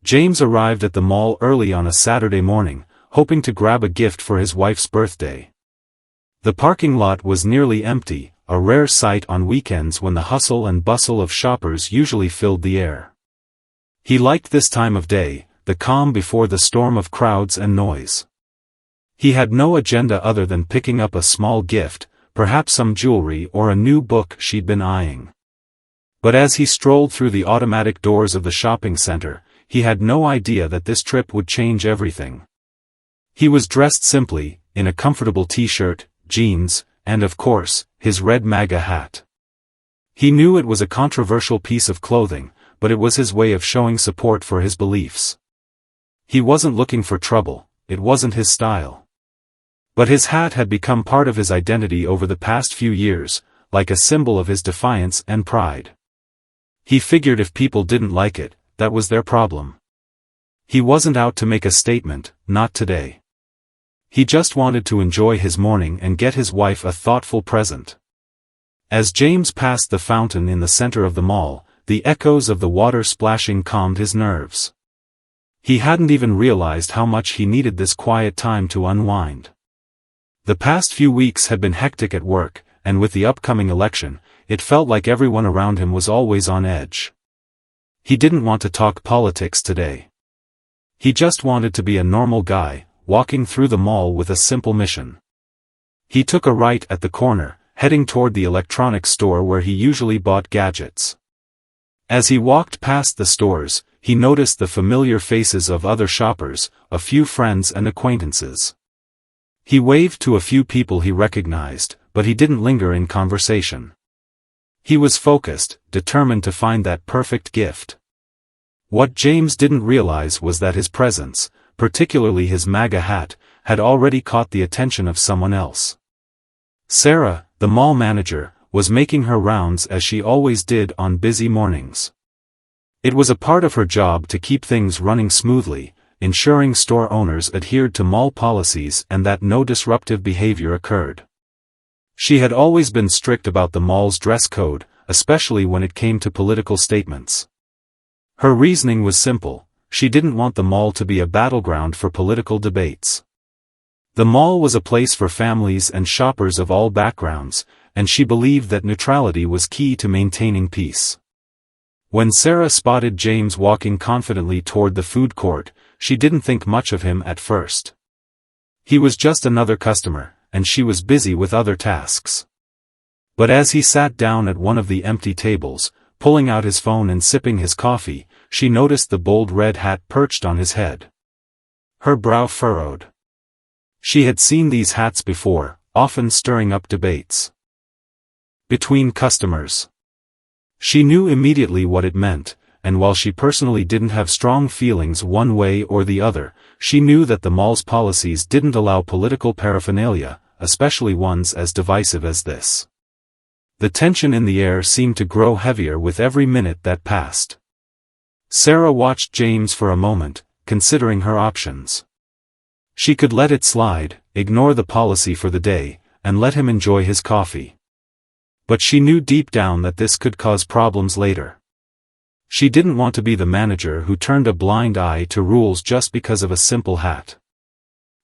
James arrived at the mall early on a Saturday morning, hoping to grab a gift for his wife's birthday. The parking lot was nearly empty, a rare sight on weekends when the hustle and bustle of shoppers usually filled the air. He liked this time of day, the calm before the storm of crowds and noise. He had no agenda other than picking up a small gift, perhaps some jewelry or a new book she'd been eyeing. But as he strolled through the automatic doors of the shopping center, he had no idea that this trip would change everything. He was dressed simply, in a comfortable t-shirt, jeans, and of course, his red MAGA hat. He knew it was a controversial piece of clothing, but it was his way of showing support for his beliefs. He wasn't looking for trouble, it wasn't his style. But his hat had become part of his identity over the past few years, like a symbol of his defiance and pride. He figured if people didn't like it, that was their problem. He wasn't out to make a statement, not today. He just wanted to enjoy his morning and get his wife a thoughtful present. As James passed the fountain in the center of the mall, the echoes of the water splashing calmed his nerves. He hadn't even realized how much he needed this quiet time to unwind. The past few weeks had been hectic at work, and with the upcoming election, it felt like everyone around him was always on edge. He didn't want to talk politics today. He just wanted to be a normal guy, walking through the mall with a simple mission. He took a right at the corner, heading toward the electronics store where he usually bought gadgets. As he walked past the stores, he noticed the familiar faces of other shoppers, a few friends and acquaintances. He waved to a few people he recognized, but he didn't linger in conversation. He was focused, determined to find that perfect gift. What James didn't realize was that his presence, particularly his MAGA hat, had already caught the attention of someone else. Sarah, the mall manager, was making her rounds as she always did on busy mornings. It was a part of her job to keep things running smoothly, ensuring store owners adhered to mall policies and that no disruptive behavior occurred. She had always been strict about the mall's dress code, especially when it came to political statements. Her reasoning was simple: she didn't want the mall to be a battleground for political debates. The mall was a place for families and shoppers of all backgrounds, and she believed that neutrality was key to maintaining peace. When Sarah spotted James walking confidently toward the food court, she didn't think much of him at first. He was just another customer, and she was busy with other tasks. But as he sat down at one of the empty tables, pulling out his phone and sipping his coffee, she noticed the bold red hat perched on his head. Her brow furrowed. She had seen these hats before, often stirring up debates between customers. She knew immediately what it meant, and while she personally didn't have strong feelings one way or the other, she knew that the mall's policies didn't allow political paraphernalia, especially ones as divisive as this. The tension in the air seemed to grow heavier with every minute that passed. Sarah watched James for a moment, considering her options. She could let it slide, ignore the policy for the day, and let him enjoy his coffee. But she knew deep down that this could cause problems later. She didn't want to be the manager who turned a blind eye to rules just because of a simple hat.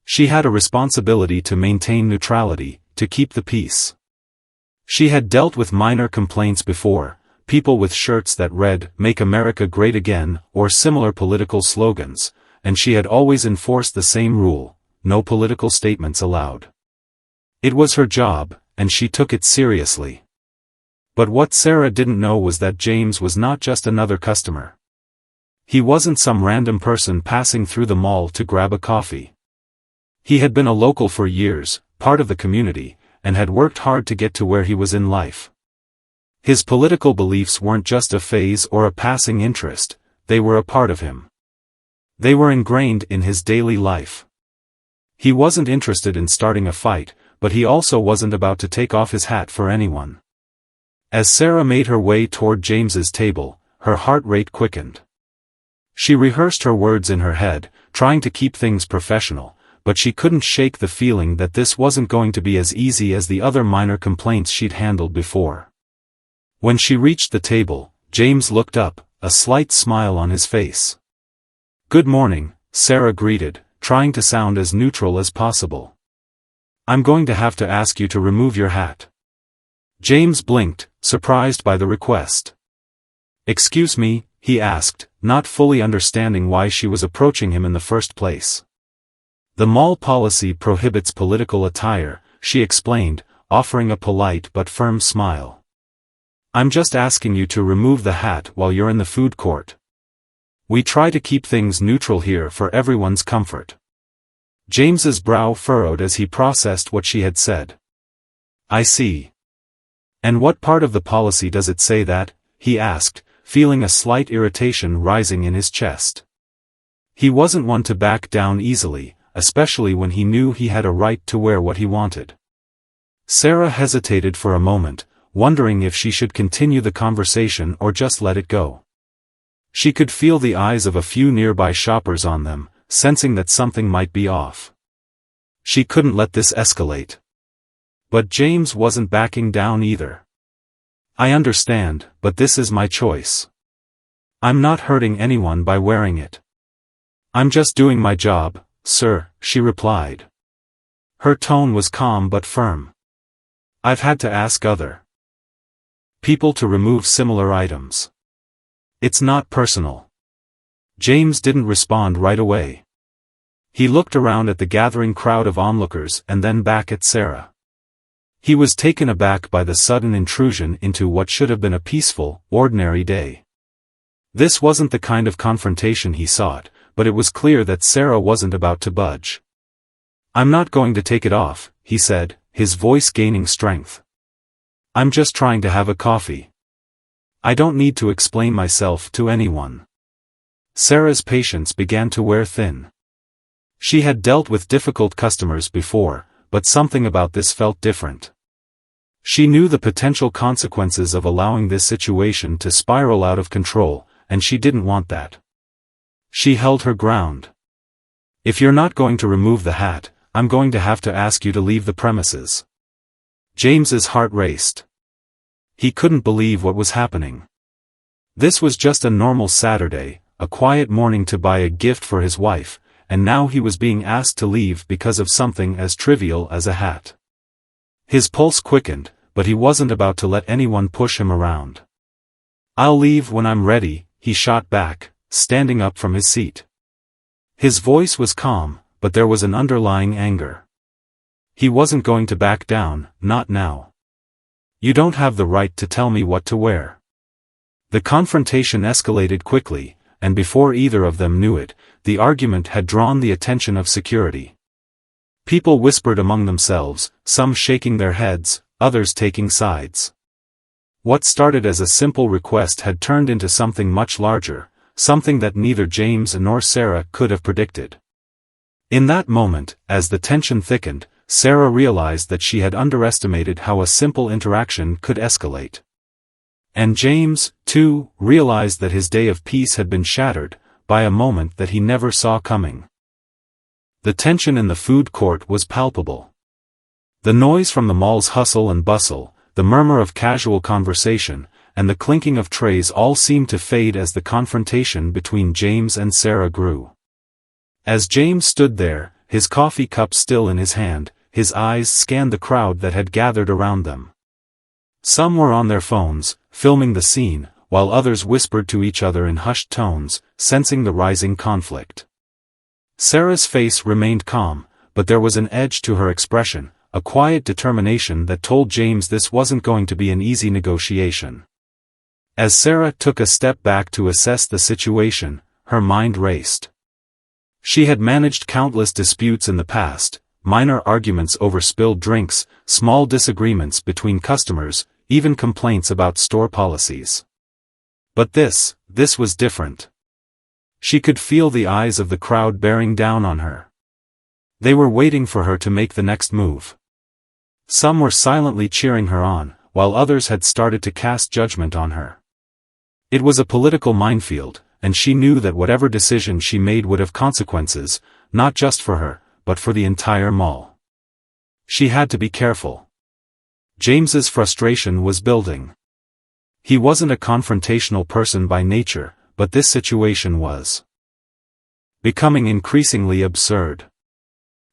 She had a responsibility to maintain neutrality, to keep the peace. She had dealt with minor complaints before, people with shirts that read, "Make America Great Again," or similar political slogans, and she had always enforced the same rule: no political statements allowed. It was her job, and she took it seriously. But what Sarah didn't know was that James was not just another customer. He wasn't some random person passing through the mall to grab a coffee. He had been a local for years, part of the community, and had worked hard to get to where he was in life. His political beliefs weren't just a phase or a passing interest, they were a part of him. They were ingrained in his daily life. He wasn't interested in starting a fight, but he also wasn't about to take off his hat for anyone. As Sarah made her way toward James's table, her heart rate quickened. She rehearsed her words in her head, trying to keep things professional, but she couldn't shake the feeling that this wasn't going to be as easy as the other minor complaints she'd handled before. When she reached the table, James looked up, a slight smile on his face. "Good morning," Sarah greeted, trying to sound as neutral as possible. "I'm going to have to ask you to remove your hat." James blinked, surprised by the request. "Excuse me," he asked, not fully understanding why she was approaching him in the first place. "The mall policy prohibits political attire," she explained, offering a polite but firm smile. "I'm just asking you to remove the hat while you're in the food court. We try to keep things neutral here for everyone's comfort." James's brow furrowed as he processed what she had said. "I see. And what part of the policy does it say that?" he asked, feeling a slight irritation rising in his chest. He wasn't one to back down easily, especially when he knew he had a right to wear what he wanted. Sarah hesitated for a moment, wondering if she should continue the conversation or just let it go. She could feel the eyes of a few nearby shoppers on them, sensing that something might be off. She couldn't let this escalate. But James wasn't backing down either. "I understand, but this is my choice. I'm not hurting anyone by wearing it. I'm just doing my job, sir," she replied. Her tone was calm but firm. "I've had to ask other people to remove similar items. It's not personal." James didn't respond right away. He looked around at the gathering crowd of onlookers and then back at Sarah. He was taken aback by the sudden intrusion into what should have been a peaceful, ordinary day. This wasn't the kind of confrontation he sought, but it was clear that Sarah wasn't about to budge. "I'm not going to take it off," he said, his voice gaining strength. "I'm just trying to have a coffee. I don't need to explain myself to anyone." Sarah's patience began to wear thin. She had dealt with difficult customers before, but something about this felt different. She knew the potential consequences of allowing this situation to spiral out of control, and she didn't want that. She held her ground. "If you're not going to remove the hat, I'm going to have to ask you to leave the premises." James's heart raced. He couldn't believe what was happening. This was just a normal Saturday, a quiet morning to buy a gift for his wife, and now he was being asked to leave because of something as trivial as a hat. His pulse quickened, but he wasn't about to let anyone push him around. "I'll leave when I'm ready," he shot back, standing up from his seat. His voice was calm, but there was an underlying anger. He wasn't going to back down, not now. "You don't have the right to tell me what to wear." The confrontation escalated quickly, and before either of them knew it, the argument had drawn the attention of security. People whispered among themselves, some shaking their heads, others taking sides. What started as a simple request had turned into something much larger, something that neither James nor Sarah could have predicted. In that moment, as the tension thickened, Sarah realized that she had underestimated how a simple interaction could escalate. And James, too, realized that his day of peace had been shattered by a moment that he never saw coming. The tension in the food court was palpable. The noise from the mall's hustle and bustle, the murmur of casual conversation, and the clinking of trays all seemed to fade as the confrontation between James and Sarah grew. As James stood there, his coffee cup still in his hand, his eyes scanned the crowd that had gathered around them. Some were on their phones, filming the scene, while others whispered to each other in hushed tones, sensing the rising conflict. Sarah's face remained calm, but there was an edge to her expression, a quiet determination that told James this wasn't going to be an easy negotiation. As Sarah took a step back to assess the situation, her mind raced. She had managed countless disputes in the past, minor arguments over spilled drinks, small disagreements between customers, even complaints about store policies. But this was different. She could feel the eyes of the crowd bearing down on her. They were waiting for her to make the next move. Some were silently cheering her on, while others had started to cast judgment on her. It was a political minefield, and she knew that whatever decision she made would have consequences, not just for her, but for the entire mall. She had to be careful. James's frustration was building. He wasn't a confrontational person by nature, but this situation was. becoming increasingly absurd.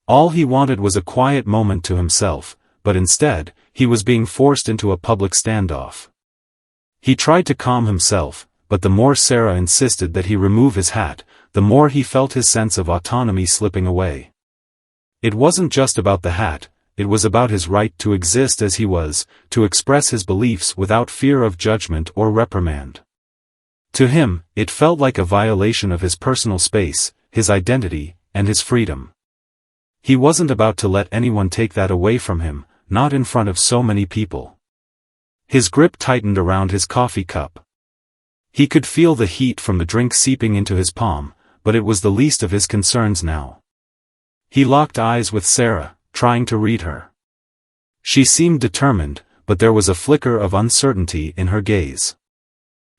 All he wanted was a quiet moment to himself, but instead, he was being forced into a public standoff. He tried to calm himself, but the more Sarah insisted that he remove his hat, the more he felt his sense of autonomy slipping away. It wasn't just about the hat, it was about his right to exist as he was, to express his beliefs without fear of judgment or reprimand. To him, it felt like a violation of his personal space, his identity, and his freedom. He wasn't about to let anyone take that away from him, not in front of so many people. His grip tightened around his coffee cup. He could feel the heat from the drink seeping into his palm, but it was the least of his concerns now. He locked eyes with Sarah, trying to read her. She seemed determined, but there was a flicker of uncertainty in her gaze.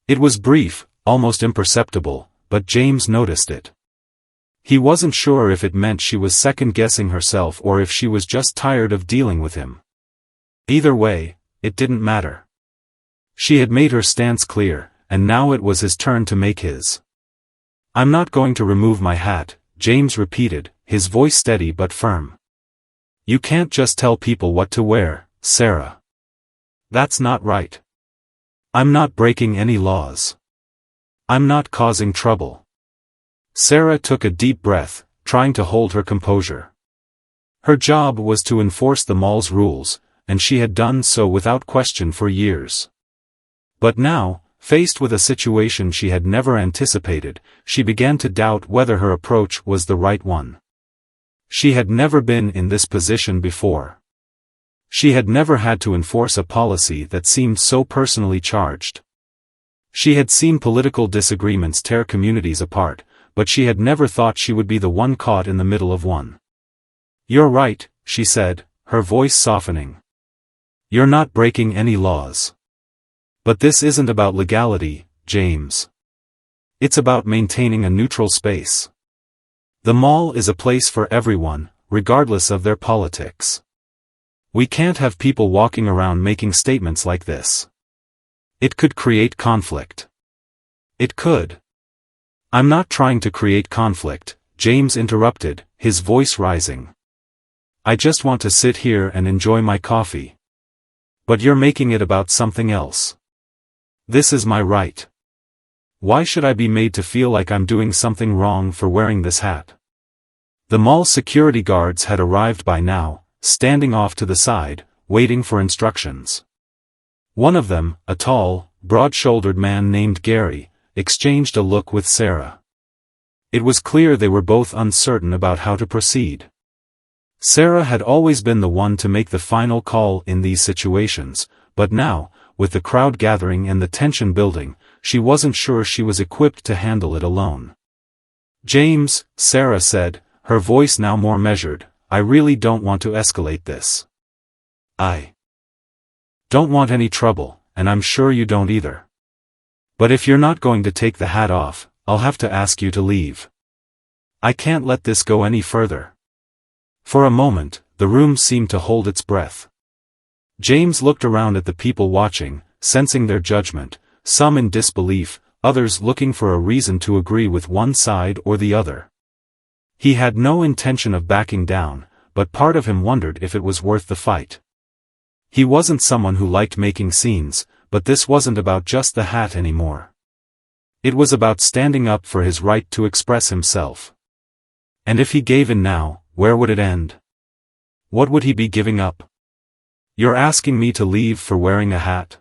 It was brief, almost imperceptible, but James noticed it. He wasn't sure if it meant she was second-guessing herself or if she was just tired of dealing with him. Either way, it didn't matter. She had made her stance clear, and now it was his turn to make his. "I'm not going to remove my hat," James repeated, his voice steady but firm. "You can't just tell people what to wear, Sarah. That's not right. I'm not breaking any laws. I'm not causing trouble." Sarah took a deep breath, trying to hold her composure. Her job was to enforce the mall's rules, and she had done so without question for years. But now, faced with a situation she had never anticipated, she began to doubt whether her approach was the right one. She had never been in this position before. She had never had to enforce a policy that seemed so personally charged. She had seen political disagreements tear communities apart, but she had never thought she would be the one caught in the middle of one. "You're right," she said, her voice softening. "You're not breaking any laws. But this isn't about legality, James. It's about maintaining a neutral space. The mall is a place for everyone, regardless of their politics. We can't have people walking around making statements like this. It could create conflict. It could." "I'm not trying to create conflict," James interrupted, his voice rising. "I just want to sit here and enjoy my coffee. But you're making it about something else. This is my right. Why should I be made to feel like I'm doing something wrong for wearing this hat?" The mall security guards had arrived by now, standing off to the side, waiting for instructions. One of them, a tall, broad-shouldered man named Gary, exchanged a look with Sarah. It was clear they were both uncertain about how to proceed. Sarah had always been the one to make the final call in these situations, but now, with the crowd gathering and the tension building, she wasn't sure she was equipped to handle it alone. "James," Sarah said, her voice now more measured, "I really don't want to escalate this. I don't want any trouble, and I'm sure you don't either. But if you're not going to take the hat off, I'll have to ask you to leave. I can't let this go any further." For a moment, the room seemed to hold its breath. James looked around at the people watching, sensing their judgment, some in disbelief, others looking for a reason to agree with one side or the other. He had no intention of backing down, but part of him wondered if it was worth the fight. He wasn't someone who liked making scenes, but this wasn't about just the hat anymore. It was about standing up for his right to express himself. And if he gave in now, where would it end? What would he be giving up? "You're asking me to leave for wearing a hat?"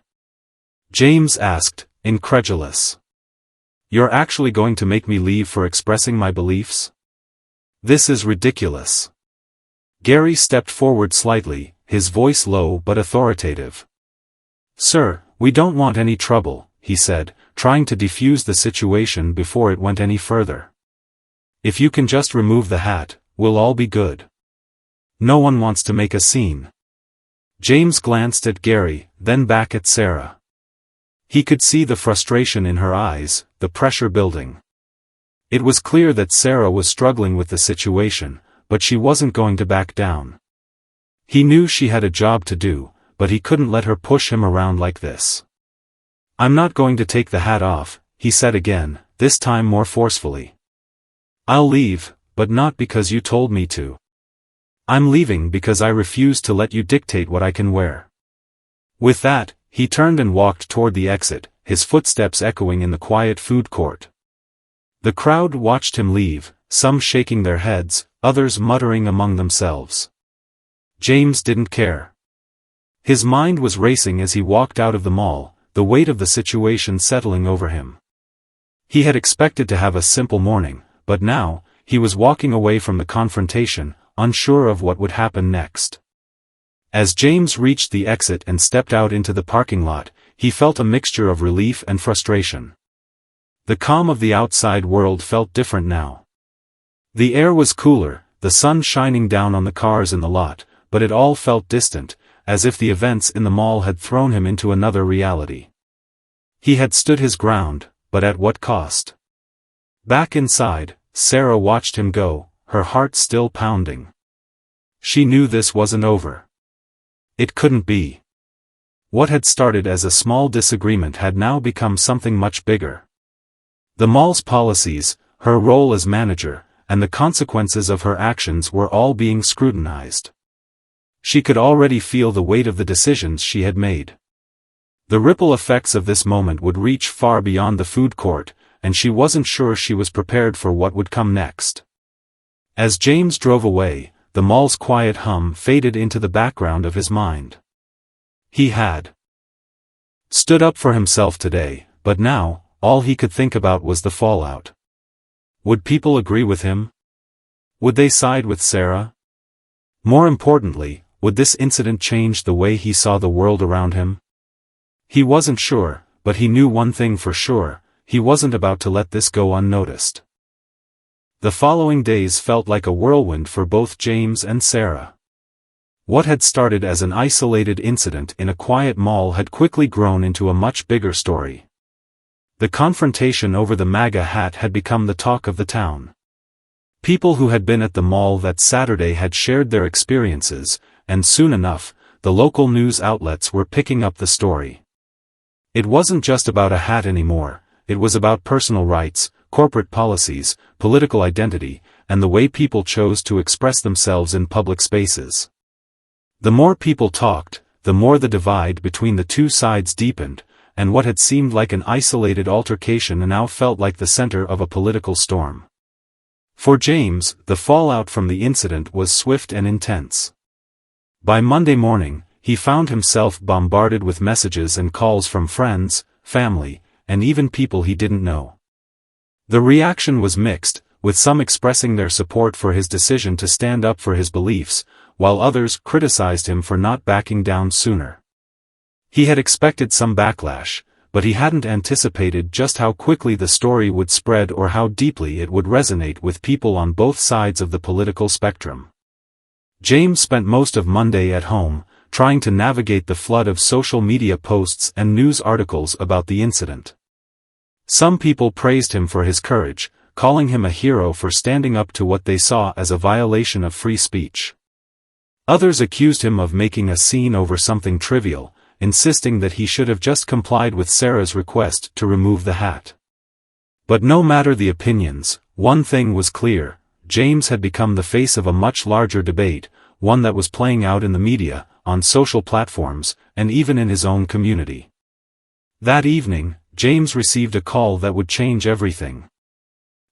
James asked, incredulous. "You're actually going to make me leave for expressing my beliefs? This is ridiculous." Gary stepped forward slightly, his voice low but authoritative. "Sir, we don't want any trouble," he said, trying to defuse the situation before it went any further. "If you can just remove the hat, we'll all be good. No one wants to make a scene." James glanced at Gary, then back at Sarah. He could see the frustration in her eyes, the pressure building. It was clear that Sarah was struggling with the situation, but she wasn't going to back down. He knew she had a job to do, but he couldn't let her push him around like this. "I'm not going to take the hat off," he said again, this time more forcefully. I'll leave, but not because you told me to. I'm leaving because I refuse to let you dictate what I can wear." With that, he turned and walked toward the exit, his footsteps echoing in the quiet food court. The crowd watched him leave, some shaking their heads, others muttering among themselves. James didn't care. His mind was racing as he walked out of the mall, the weight of the situation settling over him. He had expected to have a simple morning, but now, he was walking away from the confrontation, unsure of what would happen next. As James reached the exit and stepped out into the parking lot, he felt a mixture of relief and frustration. The calm of the outside world felt different now. The air was cooler, the sun shining down on the cars in the lot, but it all felt distant, as if the events in the mall had thrown him into another reality. He had stood his ground, but at what cost? Back inside, Sarah watched him go, her heart still pounding. She knew this wasn't over. It couldn't be. What had started as a small disagreement had now become something much bigger. The mall's policies, her role as manager, and the consequences of her actions were all being scrutinized. She could already feel the weight of the decisions she had made. The ripple effects of this moment would reach far beyond the food court, and she wasn't sure she was prepared for what would come next. As James drove away, the mall's quiet hum faded into the background of his mind. He had stood up for himself today, but now, all he could think about was the fallout. Would people agree with him? Would they side with Sarah? More importantly, would this incident change the way he saw the world around him? He wasn't sure, but he knew one thing for sure, he wasn't about to let this go unnoticed. The following days felt like a whirlwind for both James and Sarah. What had started as an isolated incident in a quiet mall had quickly grown into a much bigger story. The confrontation over the MAGA hat had become the talk of the town. People who had been at the mall that Saturday had shared their experiences, and soon enough, the local news outlets were picking up the story. It wasn't just about a hat anymore, it was about personal rights, corporate policies, political identity, and the way people chose to express themselves in public spaces. The more people talked, the more the divide between the two sides deepened, and what had seemed like an isolated altercation now felt like the center of a political storm. For James, the fallout from the incident was swift and intense. By Monday morning, he found himself bombarded with messages and calls from friends, family, and even people he didn't know. The reaction was mixed, with some expressing their support for his decision to stand up for his beliefs, while others criticized him for not backing down sooner. He had expected some backlash, but he hadn't anticipated just how quickly the story would spread or how deeply it would resonate with people on both sides of the political spectrum. James spent most of Monday at home, trying to navigate the flood of social media posts and news articles about the incident. Some people praised him for his courage, calling him a hero for standing up to what they saw as a violation of free speech. Others accused him of making a scene over something trivial, insisting that he should have just complied with Sarah's request to remove the hat. But no matter the opinions, one thing was clear, James had become the face of a much larger debate, one that was playing out in the media, on social platforms, and even in his own community. That evening, James received a call that would change everything.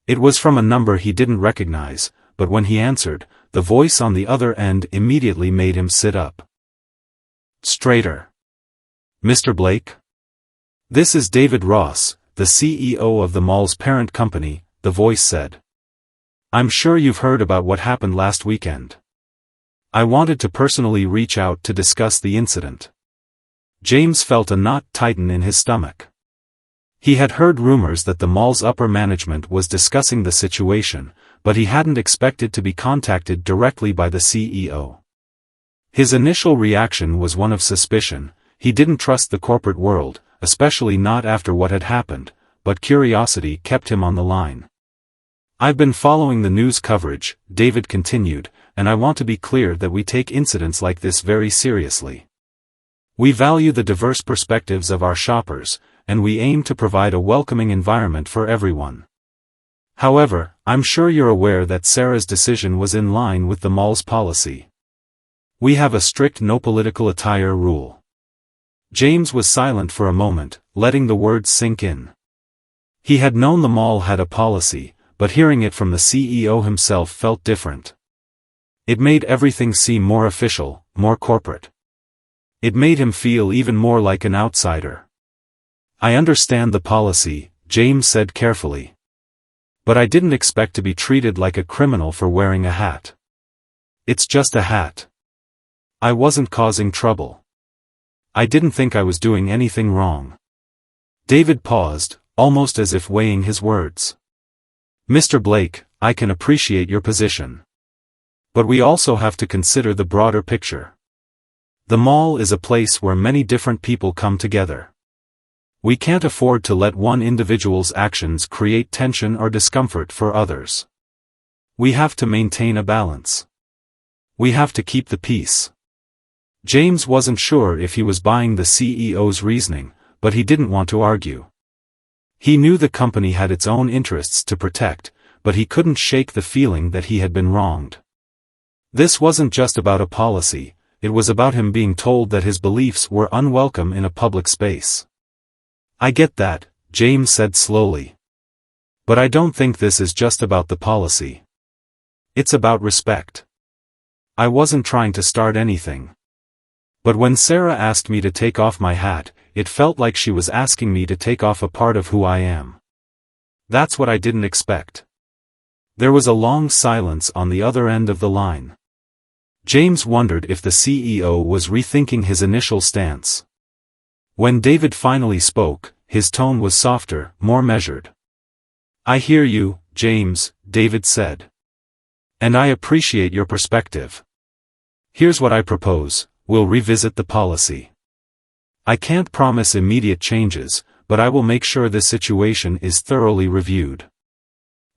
It was from a number he didn't recognize, but when he answered, the voice on the other end immediately made him sit up straighter. "Mr. Blake? This is David Ross, the CEO of the mall's parent company," the voice said. "I'm sure you've heard about what happened last weekend. I wanted to personally reach out to discuss the incident." James felt a knot tighten in his stomach. He had heard rumors that the mall's upper management was discussing the situation, but he hadn't expected to be contacted directly by the CEO. His initial reaction was one of suspicion. He didn't trust the corporate world, especially not after what had happened, but curiosity kept him on the line. "I've been following the news coverage," David continued, "and I want to be clear that we take incidents like this very seriously. We value the diverse perspectives of our shoppers, and we aim to provide a welcoming environment for everyone. However, I'm sure you're aware that Sarah's decision was in line with the mall's policy. We have a strict no political attire rule. James was silent for a moment, letting the words sink in. He had known the mall had a policy, but hearing it from the CEO himself felt different. It made everything seem more official, more corporate. It made him feel even more like an outsider. I understand the policy, James said carefully. But I didn't expect to be treated like a criminal for wearing a hat. It's just a hat. I wasn't causing trouble. I didn't think I was doing anything wrong. David paused, almost as if weighing his words. Mr. Blake, I can appreciate your position. But we also have to consider the broader picture. The mall is a place where many different people come together. We can't afford to let one individual's actions create tension or discomfort for others. We have to maintain a balance. We have to keep the peace. James wasn't sure if he was buying the CEO's reasoning, but he didn't want to argue. He knew the company had its own interests to protect, but he couldn't shake the feeling that he had been wronged. This wasn't just about a policy, it was about him being told that his beliefs were unwelcome in a public space. I get that, James said slowly. But I don't think this is just about the policy. It's about respect. I wasn't trying to start anything. But when Sarah asked me to take off my hat, it felt like she was asking me to take off a part of who I am. That's what I didn't expect. There was a long silence on the other end of the line. James wondered if the CEO was rethinking his initial stance. When David finally spoke, his tone was softer, more measured. I hear you, James, David said. And I appreciate your perspective. Here's what I propose, we'll revisit the policy. I can't promise immediate changes, but I will make sure this situation is thoroughly reviewed.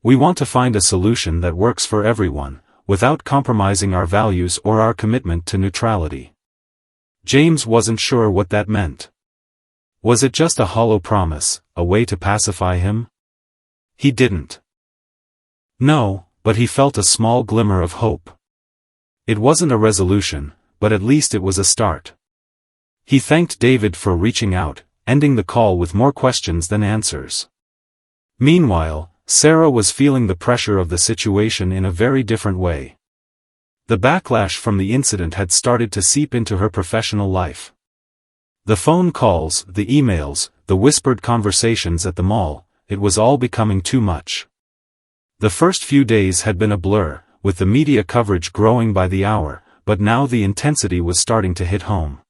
We want to find a solution that works for everyone, without compromising our values or our commitment to neutrality. James wasn't sure what that meant. Was it just a hollow promise, a way to pacify him? He didn't know, but he felt a small glimmer of hope. It wasn't a resolution, but at least it was a start. He thanked David for reaching out, ending the call with more questions than answers. Meanwhile, Sarah was feeling the pressure of the situation in a very different way. The backlash from the incident had started to seep into her professional life. The phone calls, the emails, the whispered conversations at the mall, it was all becoming too much. The first few days had been a blur, with the media coverage growing by the hour, but now the intensity was starting to hit home.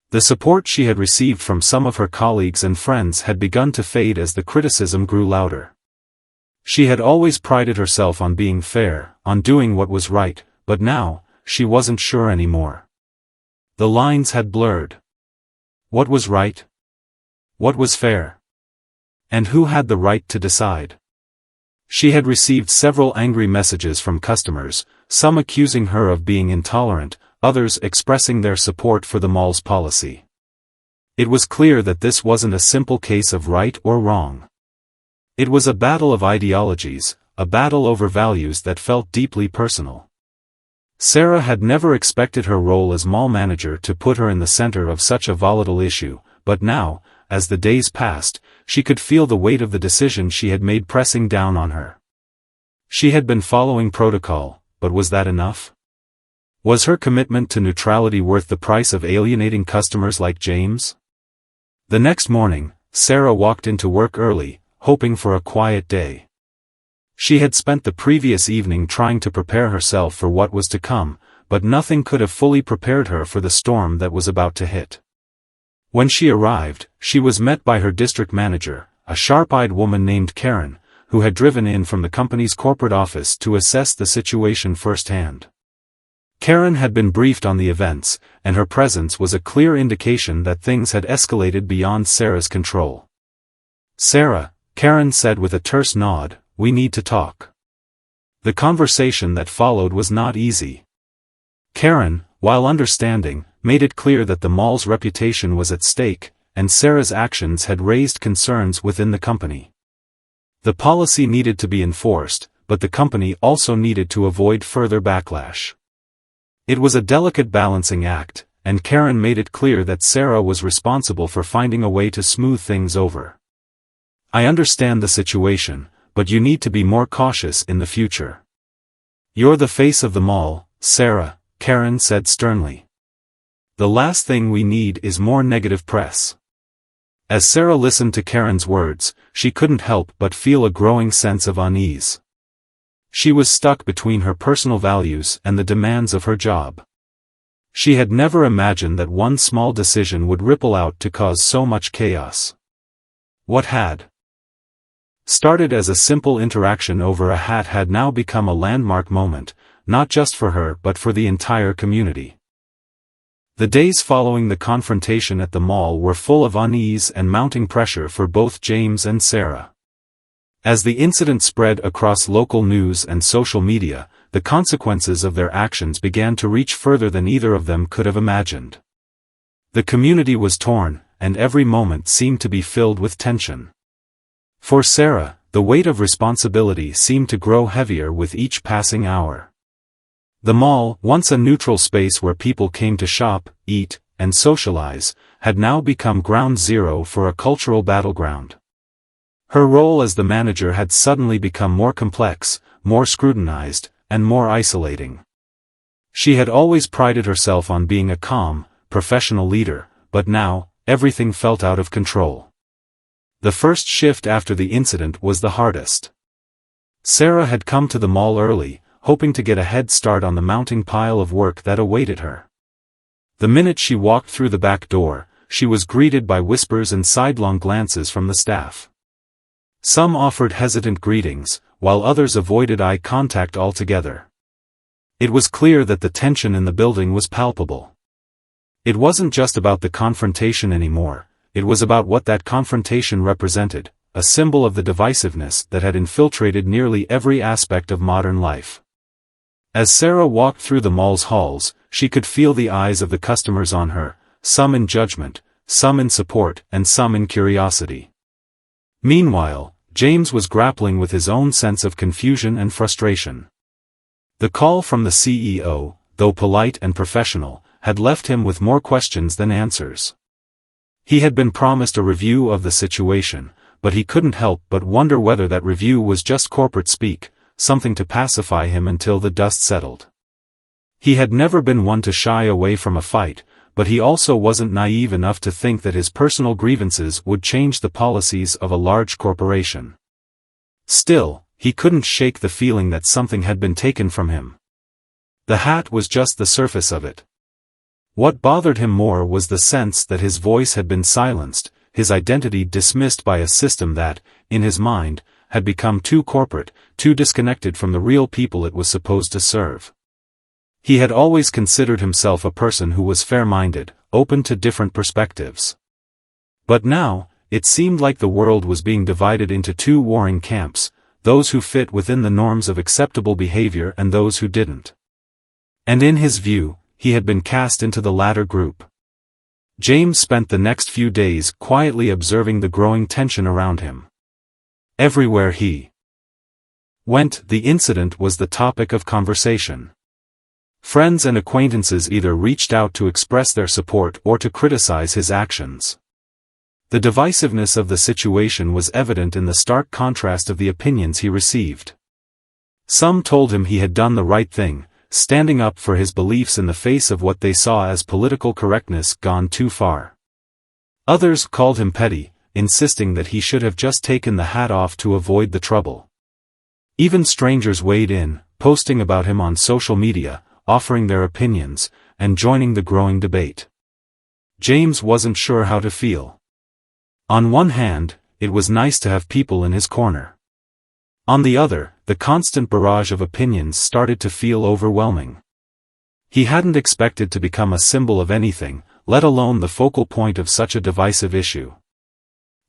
The support she had received from some of her colleagues and friends had begun to fade as the criticism grew louder. She had always prided herself on being fair, on doing what was right, but now, she wasn't sure anymore. The lines had blurred. What was right? What was fair? And who had the right to decide? She had received several angry messages from customers, some accusing her of being intolerant, others expressing their support for the mall's policy. It was clear that this wasn't a simple case of right or wrong. It was a battle of ideologies, a battle over values that felt deeply personal. Sarah had never expected her role as mall manager to put her in the center of such a volatile issue, but now, as the days passed, she could feel the weight of the decision she had made pressing down on her. She had been following protocol, but was that enough? Was her commitment to neutrality worth the price of alienating customers like James? The next morning, Sarah walked into work early, hoping for a quiet day. She had spent the previous evening trying to prepare herself for what was to come, but nothing could have fully prepared her for the storm that was about to hit. When she arrived, she was met by her district manager, a sharp-eyed woman named Karen, who had driven in from the company's corporate office to assess the situation firsthand. Karen had been briefed on the events, and her presence was a clear indication that things had escalated beyond Sarah's control. Sarah, Karen said with a terse nod, we need to talk. The conversation that followed was not easy. Karen, while understanding, made it clear that the mall's reputation was at stake, and Sarah's actions had raised concerns within the company. The policy needed to be enforced, but the company also needed to avoid further backlash. It was a delicate balancing act, and Karen made it clear that Sarah was responsible for finding a way to smooth things over. I understand the situation, but you need to be more cautious in the future. You're the face of the mall, Sarah, Karen said sternly. The last thing we need is more negative press. As Sarah listened to Karen's words, she couldn't help but feel a growing sense of unease. She was stuck between her personal values and the demands of her job. She had never imagined that one small decision would ripple out to cause so much chaos. What had started as a simple interaction over a hat had now become a landmark moment, not just for her but for the entire community. The days following the confrontation at the mall were full of unease and mounting pressure for both James and Sarah. As the incident spread across local news and social media, the consequences of their actions began to reach further than either of them could have imagined. The community was torn, and every moment seemed to be filled with tension. For Sarah, the weight of responsibility seemed to grow heavier with each passing hour. The mall, once a neutral space where people came to shop, eat, and socialize, had now become ground zero for a cultural battleground. Her role as the manager had suddenly become more complex, more scrutinized, and more isolating. She had always prided herself on being a calm, professional leader, but now, everything felt out of control. The first shift after the incident was the hardest. Sarah had come to the mall early, hoping to get a head start on the mounting pile of work that awaited her. The minute she walked through the back door, she was greeted by whispers and sidelong glances from the staff. Some offered hesitant greetings, while others avoided eye contact altogether. It was clear that the tension in the building was palpable. It wasn't just about the confrontation anymore, it was about what that confrontation represented, a symbol of the divisiveness that had infiltrated nearly every aspect of modern life. As Sarah walked through the mall's halls, she could feel the eyes of the customers on her, some in judgment, some in support, and some in curiosity. Meanwhile, James was grappling with his own sense of confusion and frustration. The call from the CEO, though polite and professional, had left him with more questions than answers. He had been promised a review of the situation, but he couldn't help but wonder whether that review was just corporate speak, something to pacify him until the dust settled. He had never been one to shy away from a fight, but he also wasn't naive enough to think that his personal grievances would change the policies of a large corporation. Still, he couldn't shake the feeling that something had been taken from him. The hat was just the surface of it. What bothered him more was the sense that his voice had been silenced, his identity dismissed by a system that, in his mind, had become too corporate, too disconnected from the real people it was supposed to serve. He had always considered himself a person who was fair-minded, open to different perspectives. But now, it seemed like the world was being divided into two warring camps, those who fit within the norms of acceptable behavior and those who didn't. And in his view, he had been cast into the latter group. James spent the next few days quietly observing the growing tension around him. Everywhere he went, the incident was the topic of conversation. Friends and acquaintances either reached out to express their support or to criticize his actions. The divisiveness of the situation was evident in the stark contrast of the opinions he received. Some told him he had done the right thing, standing up for his beliefs in the face of what they saw as political correctness gone too far. Others called him petty, insisting that he should have just taken the hat off to avoid the trouble. Even strangers weighed in, posting about him on social media, offering their opinions, and joining the growing debate. James wasn't sure how to feel. On one hand, it was nice to have people in his corner. On the other, the constant barrage of opinions started to feel overwhelming. He hadn't expected to become a symbol of anything, let alone the focal point of such a divisive issue.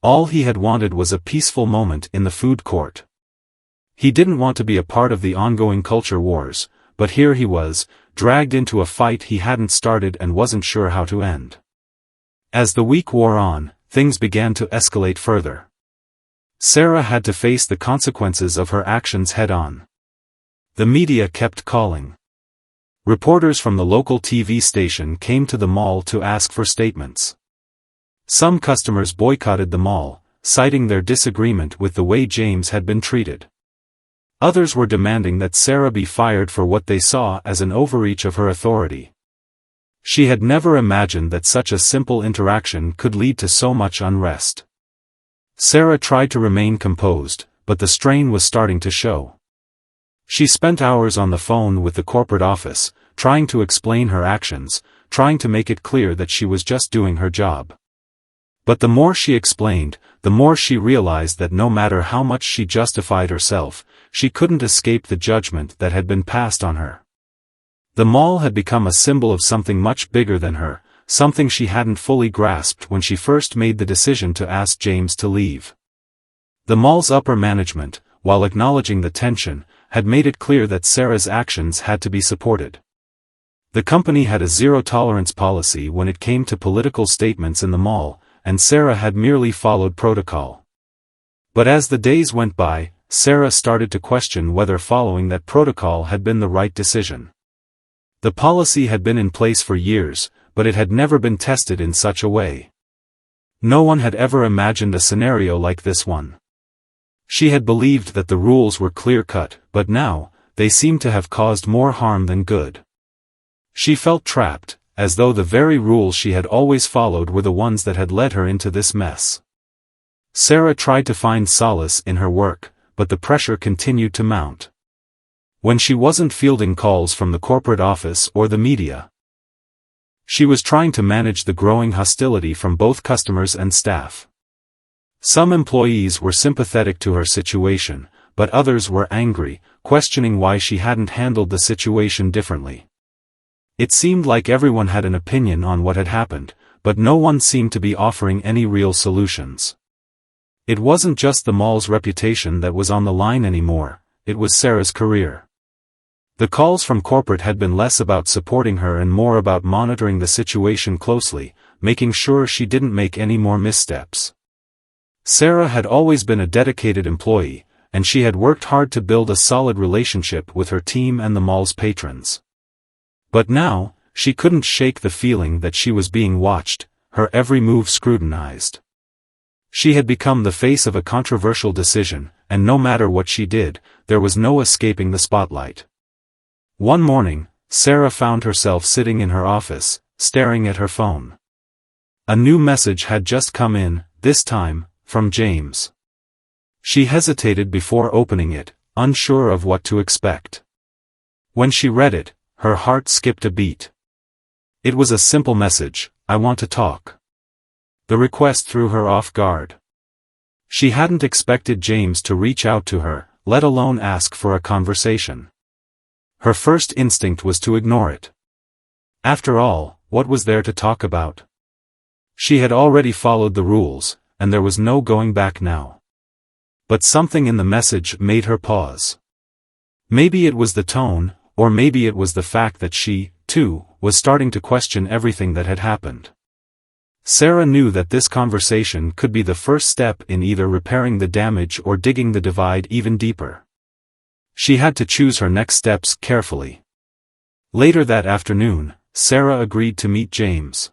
All he had wanted was a peaceful moment in the food court. He didn't want to be a part of the ongoing culture wars, but here he was, dragged into a fight he hadn't started and wasn't sure how to end. As the week wore on, things began to escalate further. Sarah had to face the consequences of her actions head-on. The media kept calling. Reporters from the local TV station came to the mall to ask for statements. Some customers boycotted the mall, citing their disagreement with the way James had been treated. Others were demanding that Sarah be fired for what they saw as an overreach of her authority. She had never imagined that such a simple interaction could lead to so much unrest. Sarah tried to remain composed, but the strain was starting to show. She spent hours on the phone with the corporate office, trying to explain her actions, trying to make it clear that she was just doing her job. But the more she explained, the more she realized that no matter how much she justified herself, she couldn't escape the judgment that had been passed on her. The mall had become a symbol of something much bigger than her, something she hadn't fully grasped when she first made the decision to ask James to leave. The mall's upper management, while acknowledging the tension, had made it clear that Sarah's actions had to be supported. The company had a zero-tolerance policy when it came to political statements in the mall, and Sarah had merely followed protocol. But as the days went by, Sarah started to question whether following that protocol had been the right decision. The policy had been in place for years, but it had never been tested in such a way. No one had ever imagined a scenario like this one. She had believed that the rules were clear-cut, but now, they seemed to have caused more harm than good. She felt trapped, as though the very rules she had always followed were the ones that had led her into this mess. Sarah tried to find solace in her work, but the pressure continued to mount. When she wasn't fielding calls from the corporate office or the media, she was trying to manage the growing hostility from both customers and staff. Some employees were sympathetic to her situation, but others were angry, questioning why she hadn't handled the situation differently. It seemed like everyone had an opinion on what had happened, but no one seemed to be offering any real solutions. It wasn't just the mall's reputation that was on the line anymore, it was Sarah's career. The calls from corporate had been less about supporting her and more about monitoring the situation closely, making sure she didn't make any more missteps. Sarah had always been a dedicated employee, and she had worked hard to build a solid relationship with her team and the mall's patrons. But now, she couldn't shake the feeling that she was being watched, her every move scrutinized. She had become the face of a controversial decision, and no matter what she did, there was no escaping the spotlight. One morning, Sarah found herself sitting in her office, staring at her phone. A new message had just come in, this time, from James. She hesitated before opening it, unsure of what to expect. When she read it, her heart skipped a beat. It was a simple message, "I want to talk." The request threw her off guard. She hadn't expected James to reach out to her, let alone ask for a conversation. Her first instinct was to ignore it. After all, what was there to talk about? She had already followed the rules, and there was no going back now. But something in the message made her pause. Maybe it was the tone, or maybe it was the fact that she, too, was starting to question everything that had happened. Sarah knew that this conversation could be the first step in either repairing the damage or digging the divide even deeper. She had to choose her next steps carefully. Later that afternoon, Sarah agreed to meet James.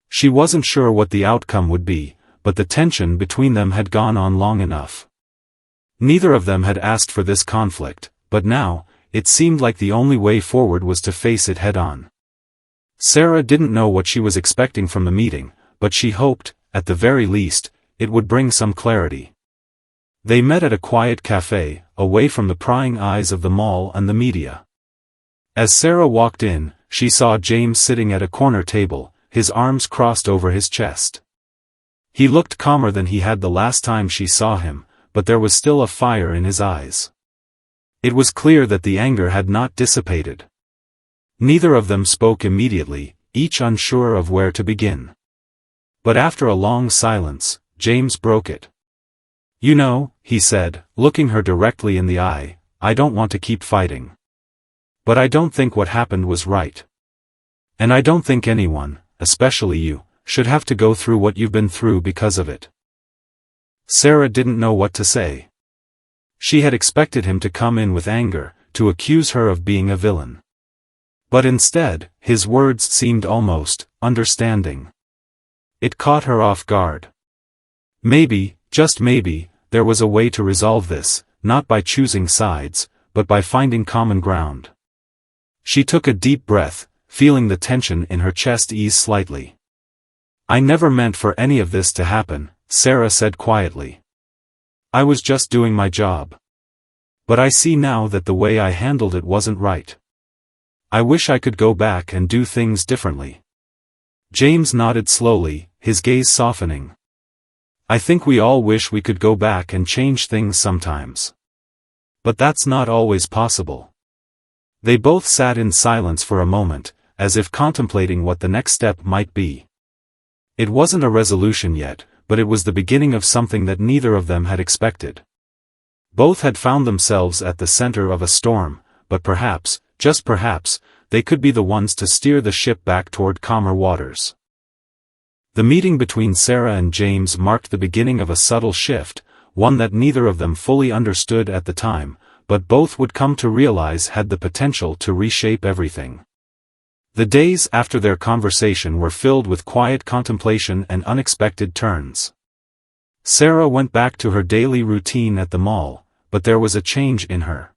She wasn't sure what the outcome would be, but the tension between them had gone on long enough. Neither of them had asked for this conflict, but now, it seemed like the only way forward was to face it head-on. Sarah didn't know what she was expecting from the meeting, but she hoped, at the very least, it would bring some clarity. They met at a quiet cafe, away from the prying eyes of the mall and the media. As Sarah walked in, she saw James sitting at a corner table, his arms crossed over his chest. He looked calmer than he had the last time she saw him, but there was still a fire in his eyes. It was clear that the anger had not dissipated. Neither of them spoke immediately, each unsure of where to begin. But after a long silence, James broke it. "You know," he said, looking her directly in the eye, "I don't want to keep fighting. But I don't think what happened was right. And I don't think anyone, especially you, should have to go through what you've been through because of it." Sarah didn't know what to say. She had expected him to come in with anger, to accuse her of being a villain. But instead, his words seemed almost understanding. It caught her off guard. Maybe, just maybe, there was a way to resolve this, not by choosing sides, but by finding common ground. She took a deep breath, feeling the tension in her chest ease slightly. "I never meant for any of this to happen," Sarah said quietly. "I was just doing my job. But I see now that the way I handled it wasn't right. I wish I could go back and do things differently." James nodded slowly, his gaze softening. "I think we all wish we could go back and change things sometimes. But that's not always possible." They both sat in silence for a moment, as if contemplating what the next step might be. It wasn't a resolution yet, but it was the beginning of something that neither of them had expected. Both had found themselves at the center of a storm, but perhaps, just perhaps, they could be the ones to steer the ship back toward calmer waters. The meeting between Sarah and James marked the beginning of a subtle shift, one that neither of them fully understood at the time, but both would come to realize had the potential to reshape everything. The days after their conversation were filled with quiet contemplation and unexpected turns. Sarah went back to her daily routine at the mall, but there was a change in her.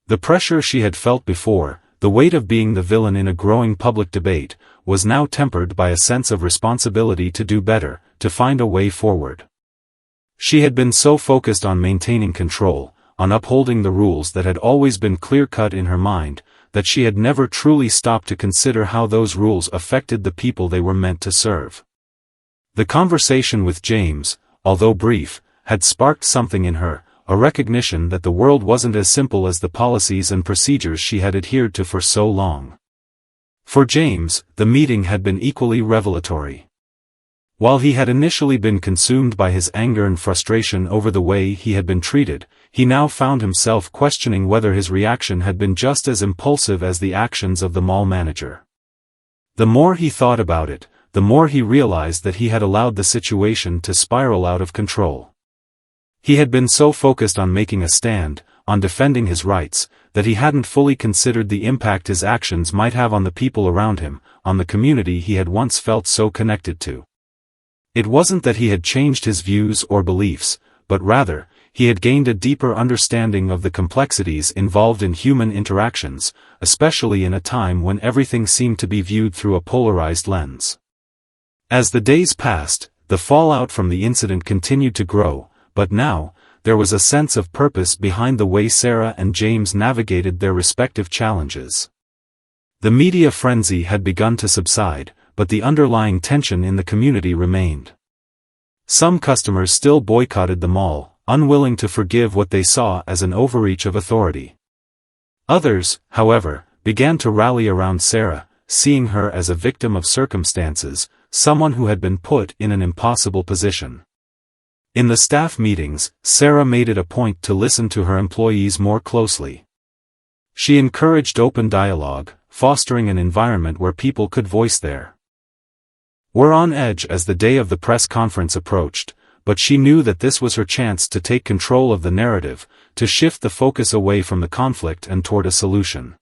The pressure she had felt before, the weight of being the villain in a growing public debate, was now tempered by a sense of responsibility to do better, to find a way forward. She had been so focused on maintaining control, on upholding the rules that had always been clear-cut in her mind, that she had never truly stopped to consider how those rules affected the people they were meant to serve. The conversation with James, although brief, had sparked something in her, a recognition that the world wasn't as simple as the policies and procedures she had adhered to for so long. For James, the meeting had been equally revelatory. While he had initially been consumed by his anger and frustration over the way he had been treated, he now found himself questioning whether his reaction had been just as impulsive as the actions of the mall manager. The more he thought about it, the more he realized that he had allowed the situation to spiral out of control. He had been so focused on making a stand, on defending his rights, that he hadn't fully considered the impact his actions might have on the people around him, on the community he had once felt so connected to. It wasn't that he had changed his views or beliefs, but rather, he had gained a deeper understanding of the complexities involved in human interactions, especially in a time when everything seemed to be viewed through a polarized lens. As the days passed, the fallout from the incident continued to grow, but now, there was a sense of purpose behind the way Sarah and James navigated their respective challenges. The media frenzy had begun to subside, but the underlying tension in the community remained. Some customers still boycotted the mall, unwilling to forgive what they saw as an overreach of authority. Others, however, began to rally around Sarah, seeing her as a victim of circumstances, someone who had been put in an impossible position. In the staff meetings, Sarah made it a point to listen to her employees more closely. She encouraged open dialogue, fostering an environment where people could voice their were on edge as the day of the press conference approached, but she knew that this was her chance to take control of the narrative, to shift the focus away from the conflict and toward a solution.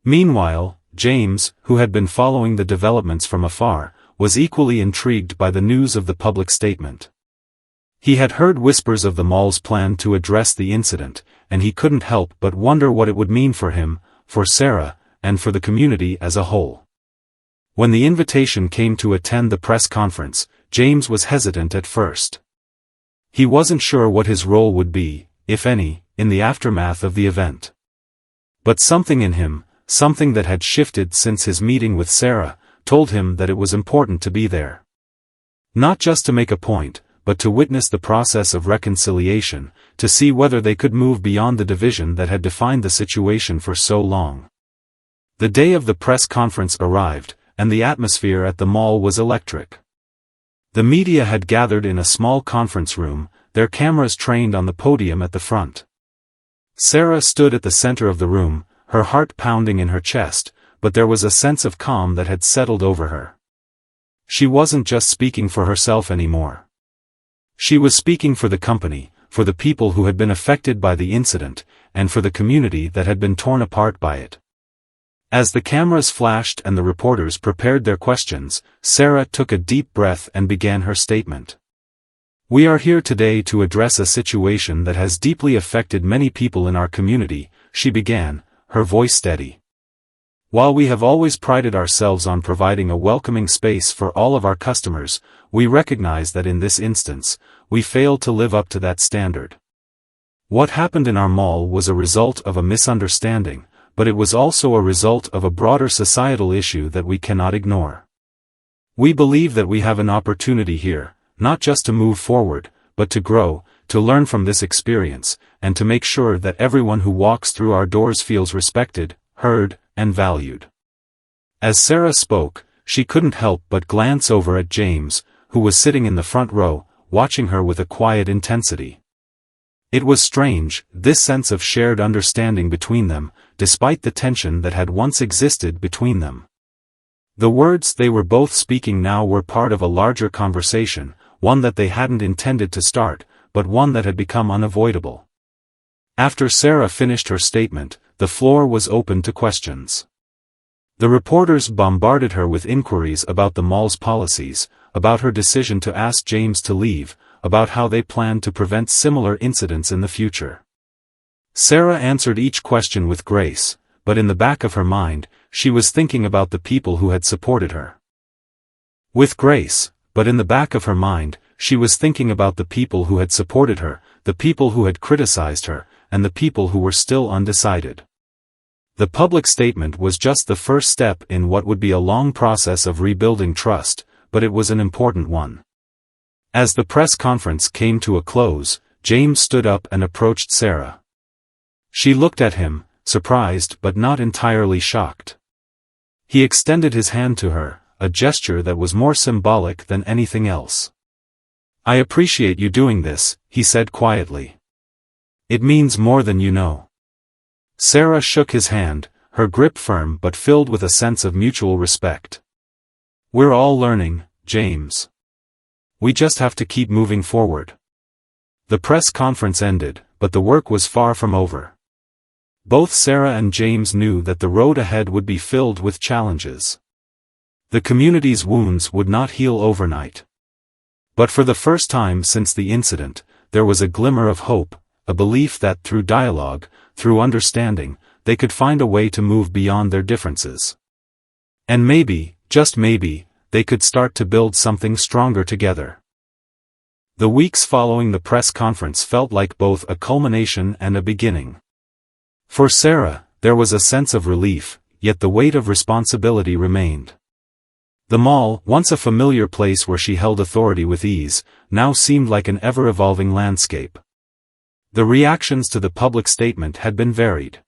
Meanwhile, James, who had been following the developments from afar, was equally intrigued by the news of the public statement. He had heard whispers of the mall's plan to address the incident, and he couldn't help but wonder what it would mean for him, for Sarah, and for the community as a whole. When the invitation came to attend the press conference, James was hesitant at first. He wasn't sure what his role would be, if any, in the aftermath of the event. But something in him, something that had shifted since his meeting with Sarah, told him that it was important to be there. Not just to make a point, but to witness the process of reconciliation, to see whether they could move beyond the division that had defined the situation for so long. The day of the press conference arrived, and the atmosphere at the mall was electric. The media had gathered in a small conference room, their cameras trained on the podium at the front. Sarah stood at the center of the room, her heart pounding in her chest, but there was a sense of calm that had settled over her. She wasn't just speaking for herself anymore. She was speaking for the company, for the people who had been affected by the incident, and for the community that had been torn apart by it. As the cameras flashed and the reporters prepared their questions, Sarah took a deep breath and began her statement. "We are here today to address a situation that has deeply affected many people in our community," she began, her voice steady. "While we have always prided ourselves on providing a welcoming space for all of our customers, we recognize that in this instance, we failed to live up to that standard. What happened in our mall was a result of a misunderstanding, but it was also a result of a broader societal issue that we cannot ignore. We believe that we have an opportunity here, not just to move forward, but to grow, to learn from this experience, and to make sure that everyone who walks through our doors feels respected, heard, and valued." As Sarah spoke, she couldn't help but glance over at James, who was sitting in the front row, watching her with a quiet intensity. It was strange, this sense of shared understanding between them, despite the tension that had once existed between them. The words they were both speaking now were part of a larger conversation, one that they hadn't intended to start, but one that had become unavoidable. After Sarah finished her statement, the floor was open to questions. The reporters bombarded her with inquiries about the mall's policies, about her decision to ask James to leave, about how they planned to prevent similar incidents in the future. Sarah answered each question with grace, but in the back of her mind, she was thinking about the people who had supported her. With grace, but in the back of her mind, she was thinking about the people who had supported her, the people who had criticized her, and the people who were still undecided. The public statement was just the first step in what would be a long process of rebuilding trust, but it was an important one. As the press conference came to a close, James stood up and approached Sarah. She looked at him, surprised but not entirely shocked. He extended his hand to her, a gesture that was more symbolic than anything else. "I appreciate you doing this," he said quietly. "It means more than you know." Sarah shook his hand, her grip firm but filled with a sense of mutual respect. "We're all learning, James. We just have to keep moving forward." The press conference ended, but the work was far from over. Both Sarah and James knew that the road ahead would be filled with challenges. The community's wounds would not heal overnight. But for the first time since the incident, there was a glimmer of hope, a belief that through dialogue, through understanding, they could find a way to move beyond their differences. And maybe, just maybe, they could start to build something stronger together. The weeks following the press conference felt like both a culmination and a beginning. For Sarah, there was a sense of relief, yet the weight of responsibility remained. The mall, once a familiar place where she held authority with ease, now seemed like an ever-evolving landscape. The reactions to the public statement had been varied.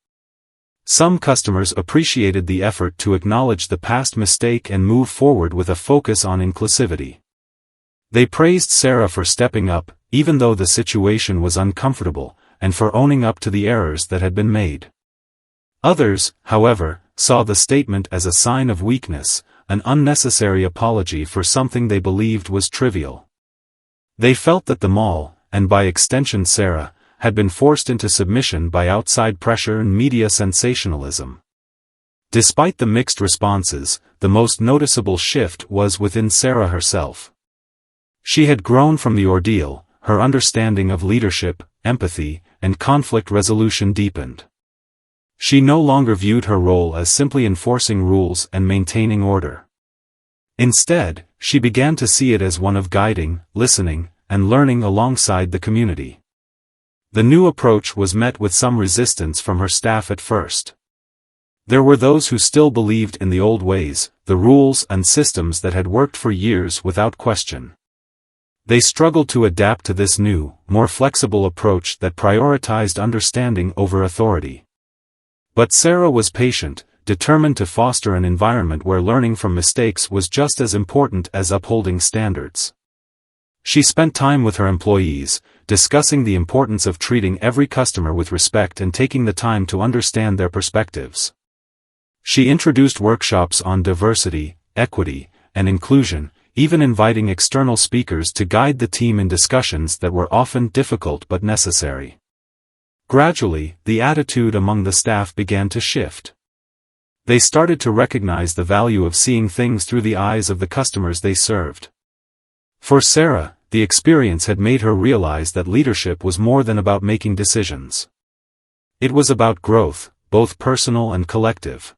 Some customers appreciated the effort to acknowledge the past mistake and move forward with a focus on inclusivity. They praised Sarah for stepping up, even though the situation was uncomfortable, and for owning up to the errors that had been made. Others, however, saw the statement as a sign of weakness, an unnecessary apology for something they believed was trivial. They felt that the mall, and by extension Sarah, had been forced into submission by outside pressure and media sensationalism. Despite the mixed responses, the most noticeable shift was within Sarah herself. She had grown from the ordeal, her understanding of leadership, empathy, and conflict resolution deepened. She no longer viewed her role as simply enforcing rules and maintaining order. Instead, she began to see it as one of guiding, listening, and learning alongside the community. The new approach was met with some resistance from her staff at first. There were those who still believed in the old ways, the rules and systems that had worked for years without question. They struggled to adapt to this new, more flexible approach that prioritized understanding over authority. But Sarah was patient, determined to foster an environment where learning from mistakes was just as important as upholding standards. She spent time with her employees, discussing the importance of treating every customer with respect and taking the time to understand their perspectives. She introduced workshops on diversity, equity, and inclusion, even inviting external speakers to guide the team in discussions that were often difficult but necessary. Gradually, the attitude among the staff began to shift. They started to recognize the value of seeing things through the eyes of the customers they served. For Sarah, the experience had made her realize that leadership was more than about making decisions. It was about growth, both personal and collective.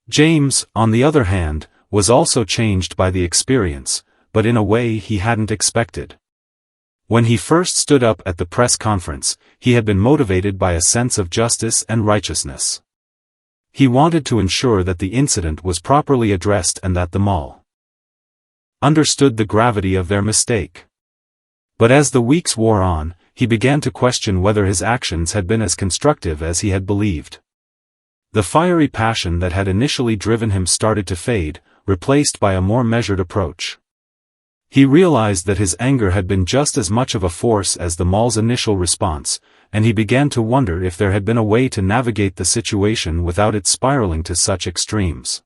James, on the other hand, was also changed by the experience, but in a way he hadn't expected. When he first stood up at the press conference, he had been motivated by a sense of justice and righteousness. He wanted to ensure that the incident was properly addressed and that the mall understood the gravity of their mistake. But as the weeks wore on, he began to question whether his actions had been as constructive as he had believed. The fiery passion that had initially driven him started to fade, replaced by a more measured approach. He realized that his anger had been just as much of a force as the mall's initial response, and he began to wonder if there had been a way to navigate the situation without it spiraling to such extremes.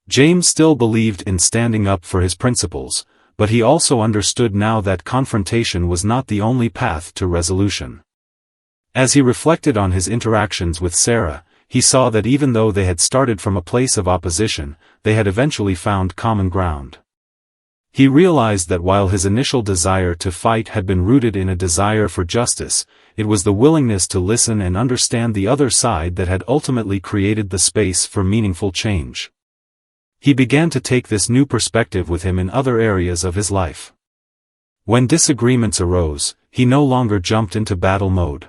James still believed in standing up for his principles, but he also understood now that confrontation was not the only path to resolution. As he reflected on his interactions with Sarah, he saw that even though they had started from a place of opposition, they had eventually found common ground. He realized that while his initial desire to fight had been rooted in a desire for justice, it was the willingness to listen and understand the other side that had ultimately created the space for meaningful change. He began to take this new perspective with him in other areas of his life. When disagreements arose, he no longer jumped into battle mode.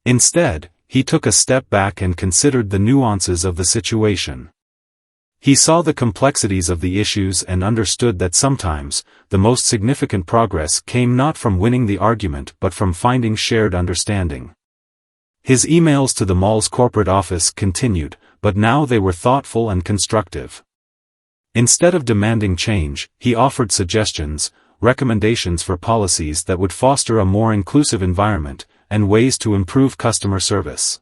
Instead, he took a step back and considered the nuances of the situation. He saw the complexities of the issues and understood that sometimes, the most significant progress came not from winning the argument but from finding shared understanding. His emails to the mall's corporate office continued, but now they were thoughtful and constructive. Instead of demanding change, he offered suggestions, recommendations for policies that would foster a more inclusive environment, and ways to improve customer service.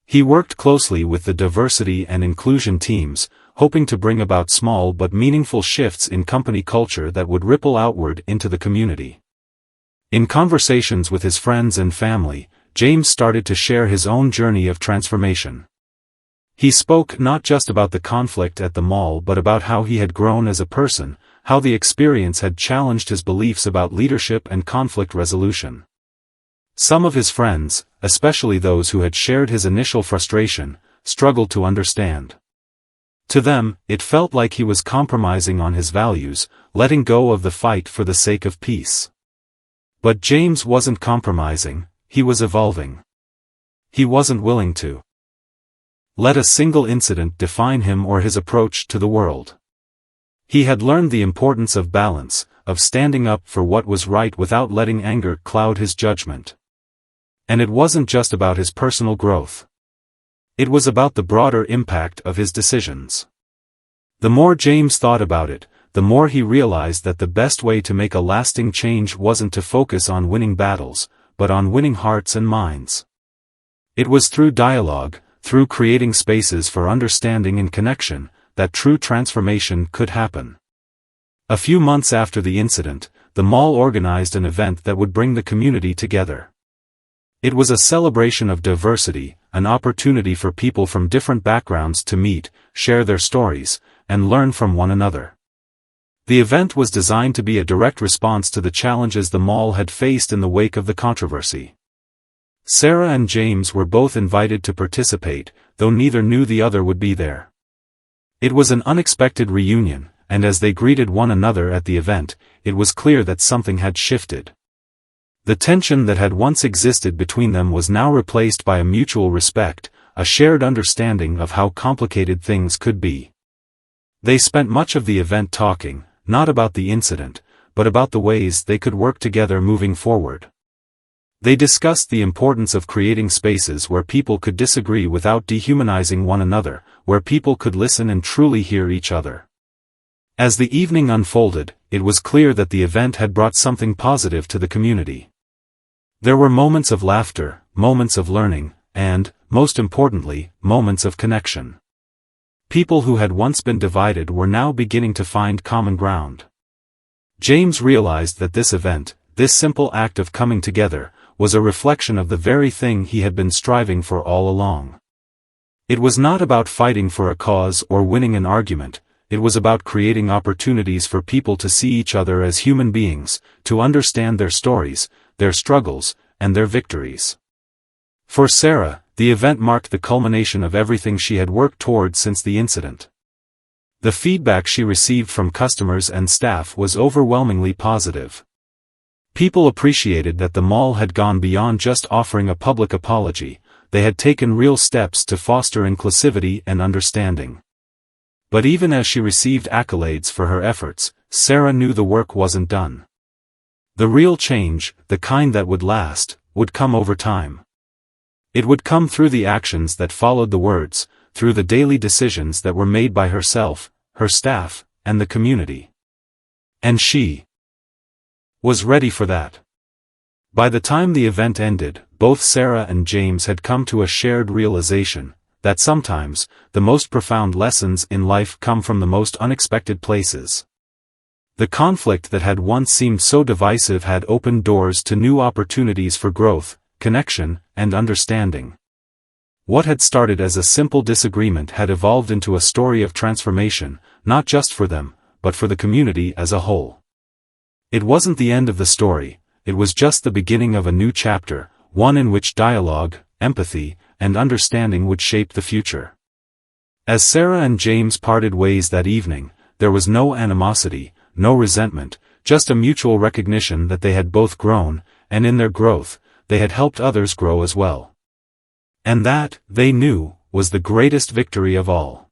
He worked closely with the diversity and inclusion teams, hoping to bring about small but meaningful shifts in company culture that would ripple outward into the community. In conversations with his friends and family, James started to share his own journey of transformation. He spoke not just about the conflict at the mall but about how he had grown as a person, how the experience had challenged his beliefs about leadership and conflict resolution. Some of his friends, especially those who had shared his initial frustration, struggled to understand. To them, it felt like he was compromising on his values, letting go of the fight for the sake of peace. But James wasn't compromising, he was evolving. He wasn't willing to let a single incident define him or his approach to the world. He had learned the importance of balance, of standing up for what was right without letting anger cloud his judgment. And it wasn't just about his personal growth. It was about the broader impact of his decisions. The more James thought about it, the more he realized that the best way to make a lasting change wasn't to focus on winning battles, but on winning hearts and minds. It was through dialogue, through creating spaces for understanding and connection, that true transformation could happen. A few months after the incident, the mall organized an event that would bring the community together. It was a celebration of diversity, an opportunity for people from different backgrounds to meet, share their stories, and learn from one another. The event was designed to be a direct response to the challenges the mall had faced in the wake of the controversy. Sarah and James were both invited to participate, though neither knew the other would be there. It was an unexpected reunion, and as they greeted one another at the event, it was clear that something had shifted. The tension that had once existed between them was now replaced by a mutual respect, a shared understanding of how complicated things could be. They spent much of the event talking, not about the incident, but about the ways they could work together moving forward. They discussed the importance of creating spaces where people could disagree without dehumanizing one another, where people could listen and truly hear each other. As the evening unfolded, it was clear that the event had brought something positive to the community. There were moments of laughter, moments of learning, and, most importantly, moments of connection. People who had once been divided were now beginning to find common ground. James realized that this event, this simple act of coming together, was a reflection of the very thing he had been striving for all along. It was not about fighting for a cause or winning an argument, it was about creating opportunities for people to see each other as human beings, to understand their stories, their struggles, and their victories. For Sarah, the event marked the culmination of everything she had worked toward since the incident. The feedback she received from customers and staff was overwhelmingly positive. People appreciated that the mall had gone beyond just offering a public apology, they had taken real steps to foster inclusivity and understanding. But even as she received accolades for her efforts, Sarah knew the work wasn't done. The real change, the kind that would last, would come over time. It would come through the actions that followed the words, through the daily decisions that were made by herself, her staff, and the community. And she was ready for that. By the time the event ended, both Sarah and James had come to a shared realization that sometimes, the most profound lessons in life come from the most unexpected places. The conflict that had once seemed so divisive had opened doors to new opportunities for growth, connection, and understanding. What had started as a simple disagreement had evolved into a story of transformation, not just for them, but for the community as a whole. It wasn't the end of the story, it was just the beginning of a new chapter, one in which dialogue, empathy, and understanding would shape the future. As Sarah and James parted ways that evening, there was no animosity, no resentment, just a mutual recognition that they had both grown, and in their growth, they had helped others grow as well. And that, they knew, was the greatest victory of all.